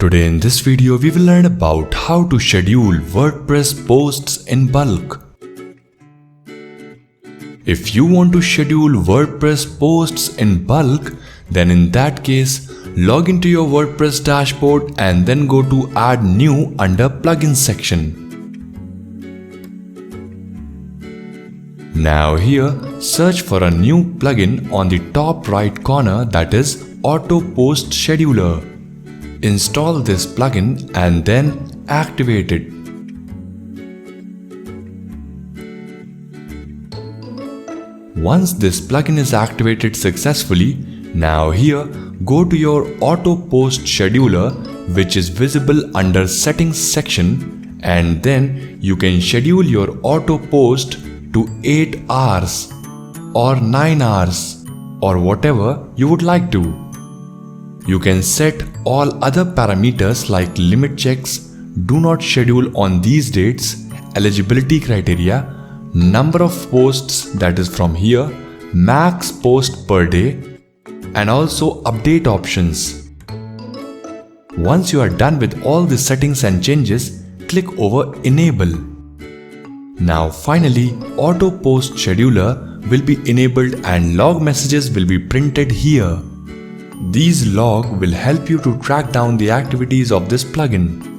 Today in this video we will learn about how to schedule WordPress posts in bulk. If you want to schedule WordPress posts in bulk, then in that case log into your WordPress dashboard and then go to Add New under Plugins section. Now here search for a new plugin on the top right corner, that is Auto Post Scheduler. Install this plugin and then activate it. Once this plugin is activated successfully, now here go to your Auto Post Scheduler, which is visible under Settings section, and then you can schedule your auto post to 8 hours or 9 hours or whatever you would like to. You can set all other parameters like limit checks, do not schedule on these dates, eligibility criteria, number of posts, that is from here, max post per day, and also update options. Once you are done with all the settings and changes, click over Enable. Now finally, Auto Post Scheduler will be enabled and log messages will be printed here. These log will help you to track down the activities of this plugin.